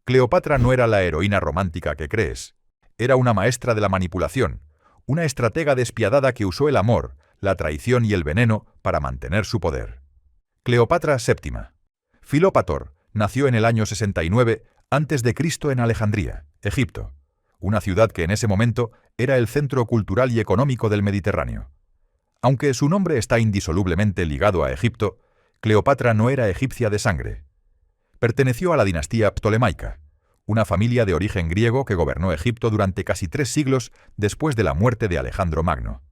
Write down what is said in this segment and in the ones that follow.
Cleopatra no era la heroína romántica que crees. Era una maestra de la manipulación, una estratega despiadada que usó el amor, la traición y el veneno para mantener su poder. Cleopatra VII. Filópator nació en el año 69 a.C. en Alejandría, Egipto, una ciudad que en ese momento era el centro cultural y económico del Mediterráneo. Aunque su nombre está indisolublemente ligado a Egipto, Cleopatra no era egipcia de sangre. Perteneció a la dinastía ptolemaica, una familia de origen griego que gobernó Egipto durante casi 3 siglos después de la muerte de Alejandro Magno.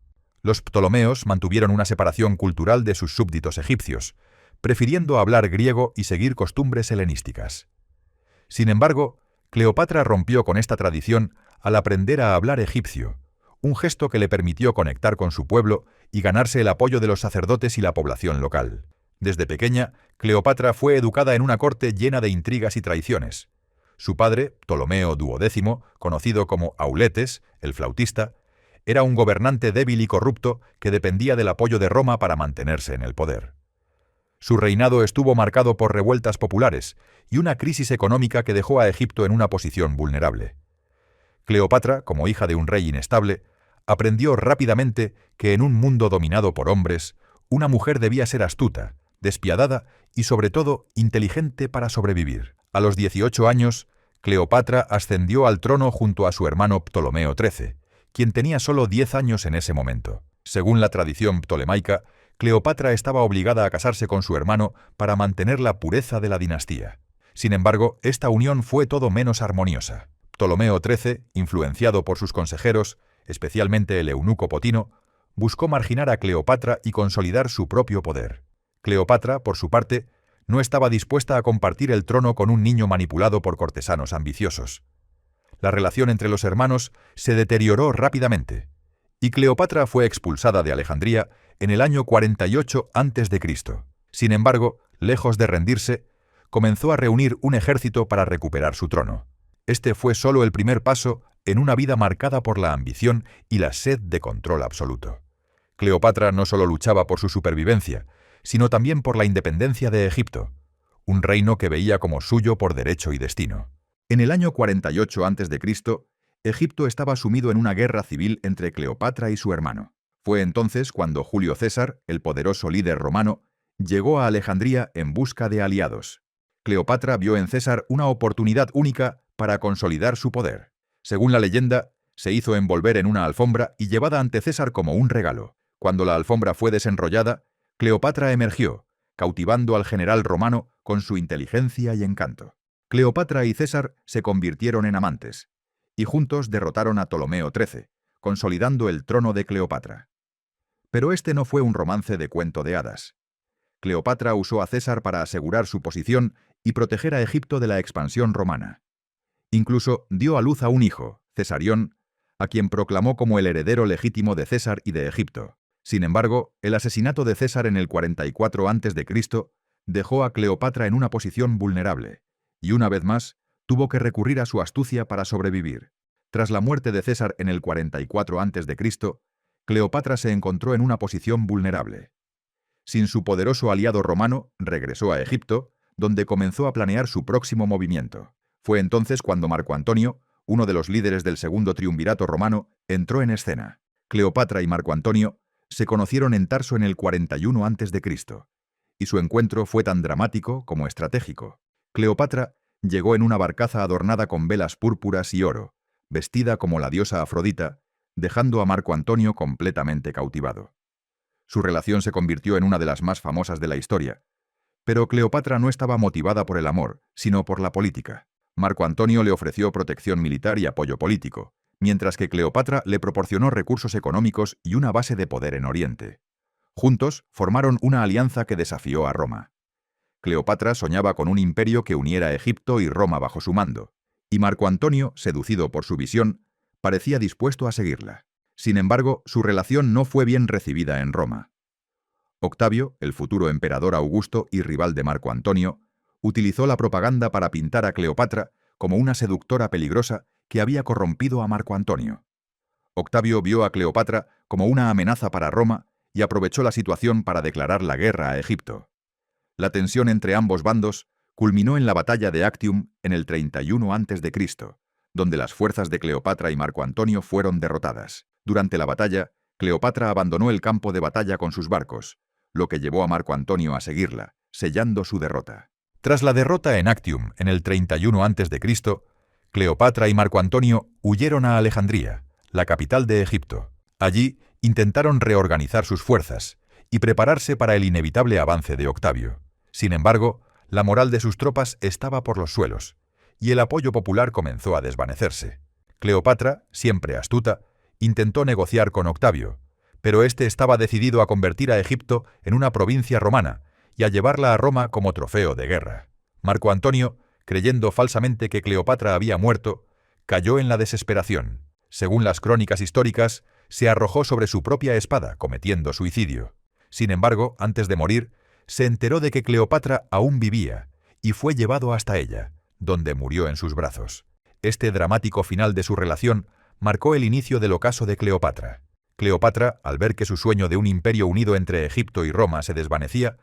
Los ptolomeos mantuvieron una separación cultural de sus súbditos egipcios, prefiriendo hablar griego y seguir costumbres helenísticas. Sin embargo, Cleopatra rompió con esta tradición al aprender a hablar egipcio, un gesto que le permitió conectar con su pueblo y ganarse el apoyo de los sacerdotes y la población local. Desde pequeña, Cleopatra fue educada en una corte llena de intrigas y traiciones. Su padre, Ptolomeo XII, conocido como Auletes, el flautista, era un gobernante débil y corrupto que dependía del apoyo de Roma para mantenerse en el poder. Su reinado estuvo marcado por revueltas populares y una crisis económica que dejó a Egipto en una posición vulnerable. Cleopatra, como hija de un rey inestable, aprendió rápidamente que en un mundo dominado por hombres, una mujer debía ser astuta, despiadada y, sobre todo, inteligente para sobrevivir. A los 18 años, Cleopatra ascendió al trono junto a su hermano Ptolomeo XIII, quien tenía solo 10 años en ese momento. Según la tradición ptolemaica, Cleopatra estaba obligada a casarse con su hermano para mantener la pureza de la dinastía. Sin embargo, esta unión fue todo menos armoniosa. Ptolomeo XIII, influenciado por sus consejeros, especialmente el eunuco Potino, buscó marginar a Cleopatra y consolidar su propio poder. Cleopatra, por su parte, no estaba dispuesta a compartir el trono con un niño manipulado por cortesanos ambiciosos. La relación entre los hermanos se deterioró rápidamente, y Cleopatra fue expulsada de Alejandría en el año 48 a.C. Sin embargo, lejos de rendirse, comenzó a reunir un ejército para recuperar su trono. Este fue solo el primer paso en una vida marcada por la ambición y la sed de control absoluto. Cleopatra no solo luchaba por su supervivencia, sino también por la independencia de Egipto, un reino que veía como suyo por derecho y destino. En el año 48 a.C., Egipto estaba sumido en una guerra civil entre Cleopatra y su hermano. Fue entonces cuando Julio César, el poderoso líder romano, llegó a Alejandría en busca de aliados. Cleopatra vio en César una oportunidad única para consolidar su poder. Según la leyenda, se hizo envolver en una alfombra y llevada ante César como un regalo. Cuando la alfombra fue desenrollada, Cleopatra emergió, cautivando al general romano con su inteligencia y encanto. Cleopatra y César se convirtieron en amantes, y juntos derrotaron a Ptolomeo XIII, consolidando el trono de Cleopatra. Pero este no fue un romance de cuento de hadas. Cleopatra usó a César para asegurar su posición y proteger a Egipto de la expansión romana. Incluso dio a luz a un hijo, Cesarión, a quien proclamó como el heredero legítimo de César y de Egipto. Sin embargo, el asesinato de César en el 44 a.C. dejó a Cleopatra en una posición vulnerable, y una vez más, tuvo que recurrir a su astucia para sobrevivir. Tras la muerte de César en el 44 a.C., Cleopatra se encontró en una posición vulnerable. Sin su poderoso aliado romano, regresó a Egipto, donde comenzó a planear su próximo movimiento. Fue entonces cuando Marco Antonio, uno de los líderes del segundo triunvirato romano, entró en escena. Cleopatra y Marco Antonio se conocieron en Tarso en el 41 a.C., y su encuentro fue tan dramático como estratégico. Cleopatra llegó en una barcaza adornada con velas púrpuras y oro, vestida como la diosa Afrodita, dejando a Marco Antonio completamente cautivado. Su relación se convirtió en una de las más famosas de la historia, pero Cleopatra no estaba motivada por el amor, sino por la política. Marco Antonio le ofreció protección militar y apoyo político, mientras que Cleopatra le proporcionó recursos económicos y una base de poder en Oriente. Juntos formaron una alianza que desafió a Roma. Cleopatra soñaba con un imperio que uniera Egipto y Roma bajo su mando, y Marco Antonio, seducido por su visión, parecía dispuesto a seguirla. Sin embargo, su relación no fue bien recibida en Roma. Octavio, el futuro emperador Augusto y rival de Marco Antonio, utilizó la propaganda para pintar a Cleopatra como una seductora peligrosa que había corrompido a Marco Antonio. Octavio vio a Cleopatra como una amenaza para Roma y aprovechó la situación para declarar la guerra a Egipto. La tensión entre ambos bandos culminó en la batalla de Actium en el 31 a.C., donde las fuerzas de Cleopatra y Marco Antonio fueron derrotadas. Durante la batalla, Cleopatra abandonó el campo de batalla con sus barcos, lo que llevó a Marco Antonio a seguirla, sellando su derrota. Tras la derrota en Actium en el 31 a.C., Cleopatra y Marco Antonio huyeron a Alejandría, la capital de Egipto. Allí intentaron reorganizar sus fuerzas y prepararse para el inevitable avance de Octavio. Sin embargo, la moral de sus tropas estaba por los suelos, y el apoyo popular comenzó a desvanecerse. Cleopatra, siempre astuta, intentó negociar con Octavio, pero éste estaba decidido a convertir a Egipto en una provincia romana y a llevarla a Roma como trofeo de guerra. Marco Antonio, creyendo falsamente que Cleopatra había muerto, cayó en la desesperación. Según las crónicas históricas, se arrojó sobre su propia espada, cometiendo suicidio. Sin embargo, antes de morir, se enteró de que Cleopatra aún vivía y fue llevado hasta ella, donde murió en sus brazos. Este dramático final de su relación marcó el inicio del ocaso de Cleopatra. Cleopatra, al ver que su sueño de un imperio unido entre Egipto y Roma se desvanecía,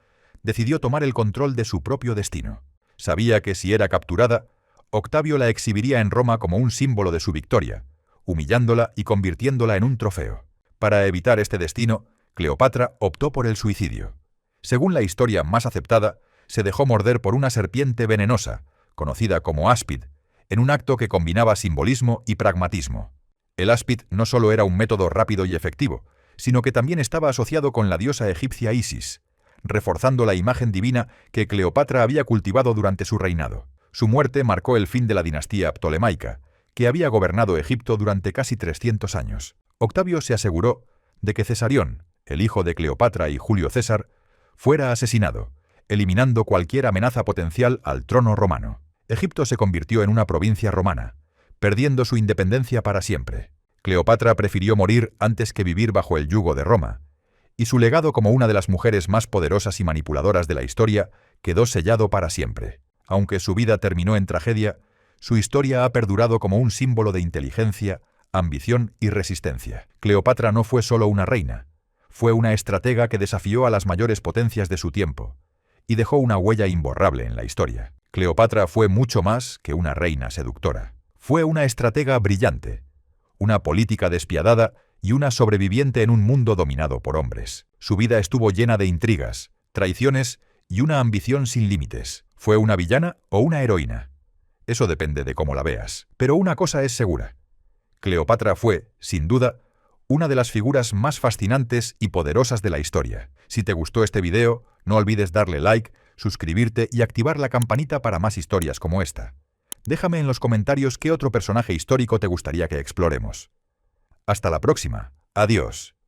decidió tomar el control de su propio destino. Sabía que si era capturada, Octavio la exhibiría en Roma como un símbolo de su victoria, humillándola y convirtiéndola en un trofeo. Para evitar este destino, Cleopatra optó por el suicidio. Según la historia más aceptada, se dejó morder por una serpiente venenosa, conocida como áspid, en un acto que combinaba simbolismo y pragmatismo. El áspid no solo era un método rápido y efectivo, sino que también estaba asociado con la diosa egipcia Isis, reforzando la imagen divina que Cleopatra había cultivado durante su reinado. Su muerte marcó el fin de la dinastía ptolemaica, que había gobernado Egipto durante casi 300 años. Octavio se aseguró de que Cesarión, el hijo de Cleopatra y Julio César, fuera asesinado, eliminando cualquier amenaza potencial al trono romano. Egipto se convirtió en una provincia romana, perdiendo su independencia para siempre. Cleopatra prefirió morir antes que vivir bajo el yugo de Roma, y su legado como una de las mujeres más poderosas y manipuladoras de la historia quedó sellado para siempre. Aunque su vida terminó en tragedia, su historia ha perdurado como un símbolo de inteligencia, ambición y resistencia. Cleopatra no fue solo una reina, fue una estratega que desafió a las mayores potencias de su tiempo y dejó una huella imborrable en la historia. Cleopatra fue mucho más que una reina seductora. Fue una estratega brillante, una política despiadada y una sobreviviente en un mundo dominado por hombres. Su vida estuvo llena de intrigas, traiciones y una ambición sin límites. ¿Fue una villana o una heroína? Eso depende de cómo la veas. Pero una cosa es segura. Cleopatra fue, sin duda, una de las figuras más fascinantes y poderosas de la historia. Si te gustó este video, no olvides darle like, suscribirte y activar la campanita para más historias como esta. Déjame en los comentarios qué otro personaje histórico te gustaría que exploremos. Hasta la próxima. Adiós.